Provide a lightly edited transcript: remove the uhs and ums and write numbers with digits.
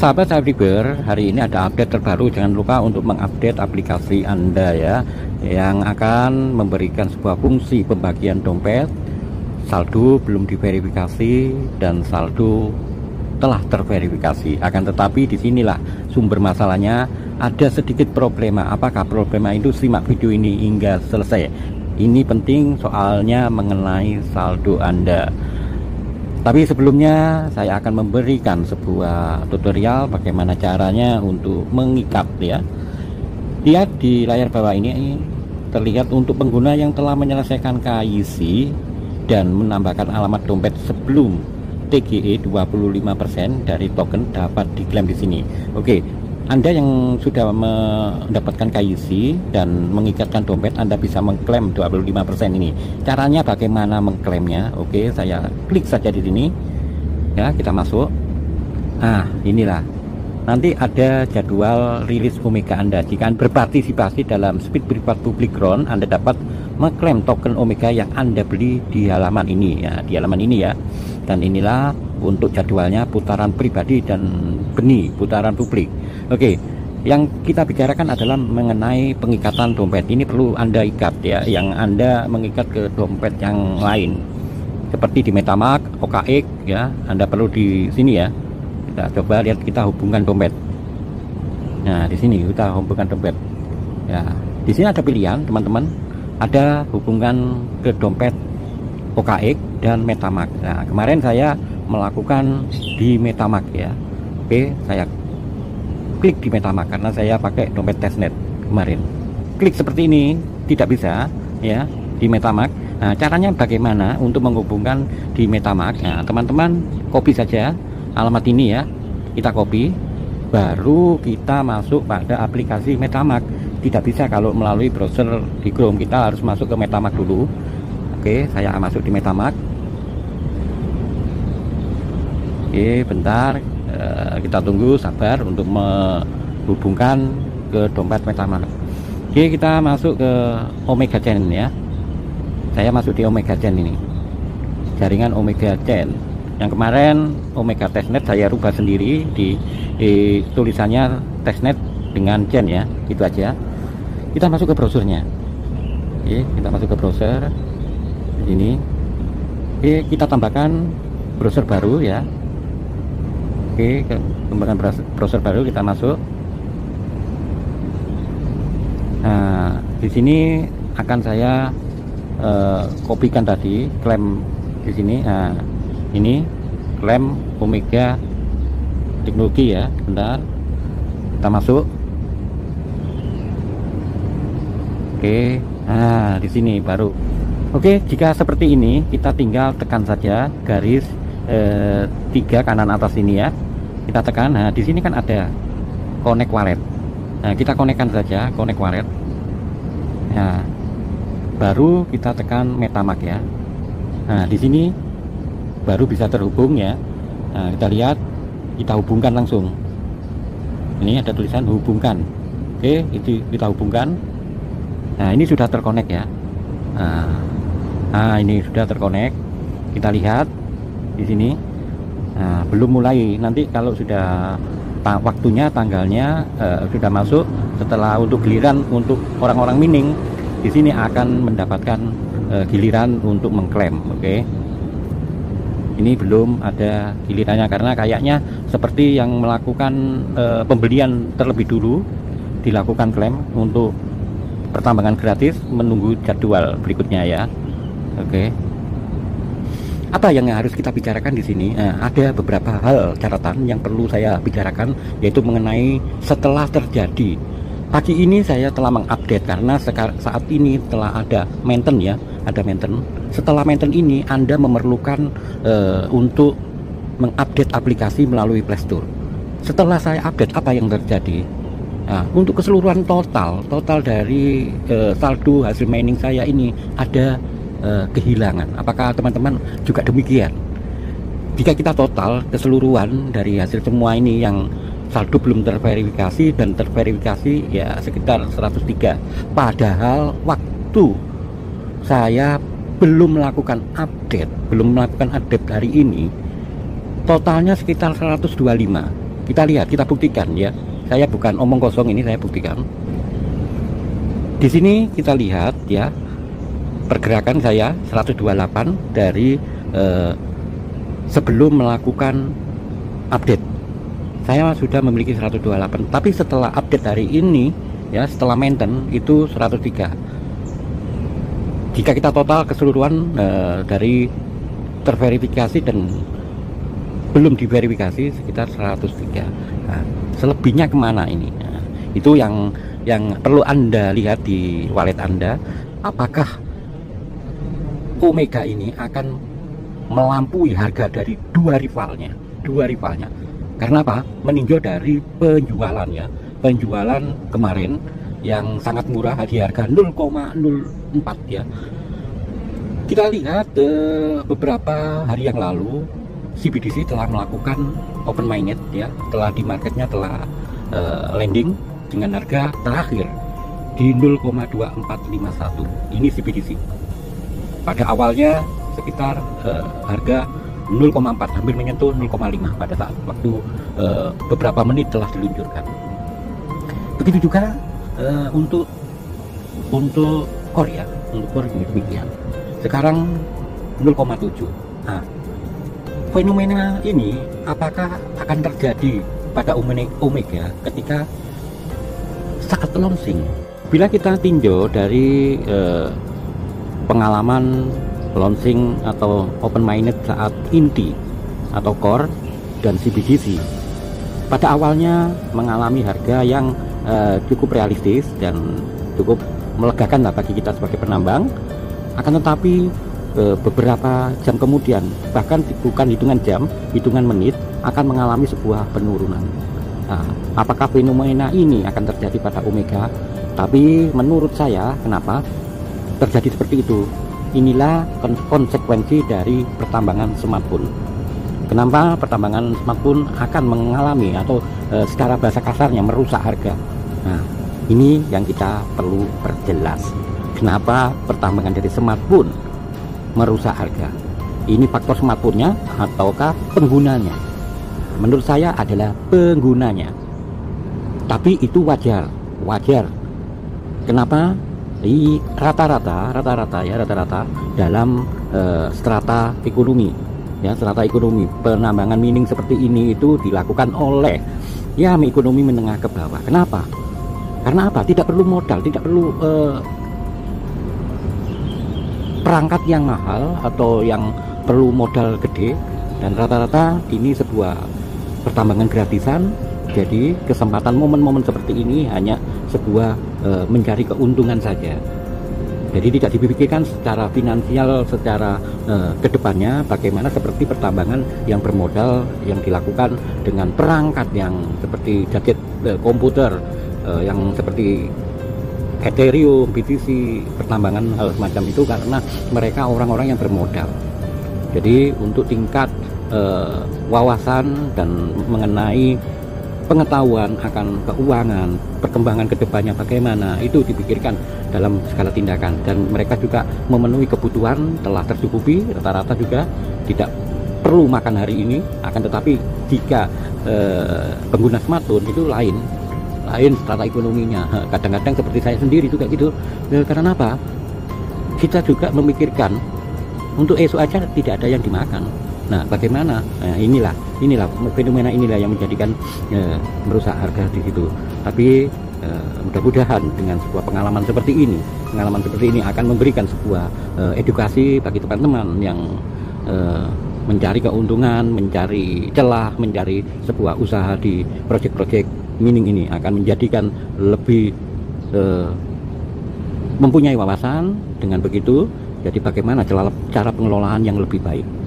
sahabat Cyber, hari ini ada update terbaru. Jangan lupa untuk mengupdate aplikasi Anda ya, yang akan memberikan sebuah fungsi pembagian dompet, saldo belum diverifikasi dan saldo telah terverifikasi. Akan tetapi disinilah sumber masalahnya, ada sedikit problema. Apakah problema itu? Simak video ini hingga selesai. Ini penting soalnya mengenai saldo Anda. Tapi sebelumnya saya akan memberikan sebuah tutorial bagaimana caranya untuk mengikat ya. Lihat di layar bawah ini terlihat untuk pengguna yang telah menyelesaikan KYC dan menambahkan alamat dompet sebelum TGE 25% dari token dapat diklaim di sini. Oke, Anda yang sudah mendapatkan KYC dan mengikatkan dompet, Anda bisa mengklaim 25% ini. Caranya bagaimana mengklaimnya? Oke, saya klik saja di sini. Ya, kita masuk. Nah, inilah. Nanti ada jadwal rilis Omega Anda. Jika Anda berpartisipasi dalam Speed Privat Public Ground, Anda dapat mengklaim token Omega yang Anda beli di halaman ini ya, di halaman ini ya. Dan inilah untuk jadwalnya, putaran pribadi dan benih putaran publik. Oke, yang kita bicarakan adalah mengenai pengikatan dompet. Ini perlu Anda ikat ya, yang Anda mengikat ke dompet yang lain seperti di Metamask, OKX ya. Anda perlu di sini ya. Kita coba lihat, kita hubungkan dompet. Nah, di sini kita hubungkan dompet. Ya, di sini ada pilihan teman-teman. Ada hubungan ke dompet OKX dan Metamask. Nah, kemarin saya melakukan di Metamask ya. Oke, saya klik di Metamask karena saya pakai dompet testnet kemarin. Klik seperti ini tidak bisa ya di Metamask. Nah, caranya bagaimana untuk menghubungkan di Metamask? Nah, teman-teman copy saja alamat ini ya. Kita copy, baru kita masuk pada aplikasi Metamask. Tidak bisa kalau melalui browser di Chrome, kita harus masuk ke Metamask dulu. Oke, saya masuk di Metamask. Oke, bentar, kita tunggu sabar untuk menghubungkan ke dompet Metamask. Oke, kita masuk ke Omega Chain ya. Saya masuk di Omega Chain ini, jaringan Omega Chain. Yang kemarin Omega Testnet saya rubah sendiri di tulisannya Testnet dengan Chain ya, itu aja. Kita masuk ke browsernya. Oke, kita masuk ke browser ini. Oke, kita tambahkan browser baru ya. Oke, tambahkan browser baru, kita masuk. Nah, di sini akan saya kopikan tadi klaim di sini. Nah, ini klaim Omega Teknologi ya. Bentar, kita masuk. Oke, nah di sini baru. Oke, jika seperti ini kita tinggal tekan saja garis 3 kanan atas ini ya. Kita tekan. Nah, di sini kan ada connect wallet. Nah, kita konekkan saja connect wallet. Nah, baru kita tekan Metamask ya. Nah, di sini baru bisa terhubung ya. Nah, kita lihat, kita hubungkan langsung. Ini ada tulisan hubungkan. Oke, itu kita hubungkan. Nah, ini sudah terkonek ya. Nah, ini sudah terkonek. Kita lihat di sini. Nah, belum mulai. Nanti kalau sudah waktunya, tanggalnya sudah masuk, setelah untuk giliran untuk orang-orang mining, di sini akan mendapatkan giliran untuk mengklaim. Oke. Ini belum ada gilirannya karena kayaknya seperti yang melakukan pembelian terlebih dulu dilakukan klaim untuk pertambangan gratis, menunggu jadwal berikutnya ya. Oke. Apa yang harus kita bicarakan di sini? Nah, ada beberapa hal catatan yang perlu saya bicarakan, yaitu mengenai setelah terjadi. Pagi ini saya telah mengupdate karena saat ini telah ada maintenance ya, ada maintenance. Setelah maintenance ini Anda memerlukan untuk mengupdate aplikasi melalui Play Store. Setelah saya update, apa yang terjadi? Nah, untuk keseluruhan total dari saldo hasil mining saya ini ada kehilangan. Apakah teman-teman juga demikian? Jika kita total keseluruhan dari hasil semua ini, yang saldo belum terverifikasi dan terverifikasi ya sekitar 103. Padahal waktu saya belum melakukan update hari ini, totalnya sekitar 125. Kita lihat, kita buktikan ya. Saya bukan omong kosong, ini saya buktikan. Di sini kita lihat ya, pergerakan saya 128 dari sebelum melakukan update. Saya sudah memiliki 128, tapi setelah update hari ini ya, setelah maintain itu 103. Jika kita total keseluruhan dari terverifikasi dan belum diverifikasi sekitar 103. Nah, selebihnya kemana ini? Nah, itu yang perlu Anda lihat di wallet Anda. Apakah Omega ini akan melampaui harga dari dua rivalnya? Karena apa? Meninjau dari penjualannya. Penjualan kemarin yang sangat murah di harga 0,04 ya. Kita lihat beberapa hari yang lalu CBDC telah melakukan open mainnet ya, telah di marketnya telah landing dengan harga terakhir di 0,2451. Ini CBDC. Pada awalnya sekitar harga 0,4, hampir menyentuh 0,5 pada saat waktu beberapa menit telah diluncurkan. Begitu juga untuk core ya, untuk core demikian. Sekarang 0,7. Nah, fenomena ini apakah akan terjadi pada Omega ketika saat launching? Bila kita tinjau dari pengalaman launching atau open mainnet saat inti atau core dan CBDC, pada awalnya mengalami harga yang cukup realistis dan cukup melegakan lah bagi kita sebagai penambang. Akan tetapi beberapa jam kemudian, bahkan bukan hitungan jam, hitungan menit, akan mengalami sebuah penurunan. Nah, apakah fenomena ini akan terjadi pada Omega? Tapi menurut saya, kenapa terjadi seperti itu? Inilah konsekuensi dari pertambangan smartphone. Kenapa pertambangan smartphone akan mengalami atau secara bahasa kasarnya merusak harga? Nah, ini yang kita perlu perjelas. Kenapa pertambangan dari smartphone merusak harga? Ini faktor smartphone-nya ataukah penggunanya? Menurut saya adalah penggunanya. Tapi itu wajar. Kenapa? Di rata-rata dalam strata ekonomi ya, strata ekonomi penambangan mining seperti ini itu dilakukan oleh ya ekonomi menengah ke bawah. Kenapa? Karena apa? Tidak perlu modal, tidak perlu perangkat yang mahal atau yang perlu modal gede, dan rata-rata ini sebuah pertambangan gratisan. Jadi kesempatan momen-momen seperti ini hanya sebuah mencari keuntungan saja. Jadi tidak dipikirkan secara finansial, secara kedepannya bagaimana seperti pertambangan yang bermodal yang dilakukan dengan perangkat yang seperti gadget komputer yang seperti Ethereum, BTC, pertambangan hal semacam itu, karena mereka orang-orang yang bermodal. Jadi untuk tingkat wawasan dan mengenai pengetahuan akan keuangan, perkembangan kedepannya bagaimana, itu dipikirkan dalam segala tindakan, dan mereka juga memenuhi kebutuhan telah tercukupi. Rata-rata juga tidak perlu makan hari ini, akan tetapi jika pengguna smartphone itu lain strata ekonominya. Kadang-kadang seperti saya sendiri juga gitu. Karena apa? Kita juga memikirkan untuk esok aja tidak ada yang dimakan. Nah, bagaimana? Nah, inilah fenomena inilah yang menjadikan merusak harga di situ. Tapi mudah-mudahan dengan sebuah pengalaman seperti ini akan memberikan sebuah edukasi bagi teman-teman yang mencari keuntungan, mencari celah, mencari sebuah usaha di proyek-proyek mining ini, akan menjadikan lebih mempunyai wawasan. Dengan begitu, jadi bagaimana cara pengelolaan yang lebih baik.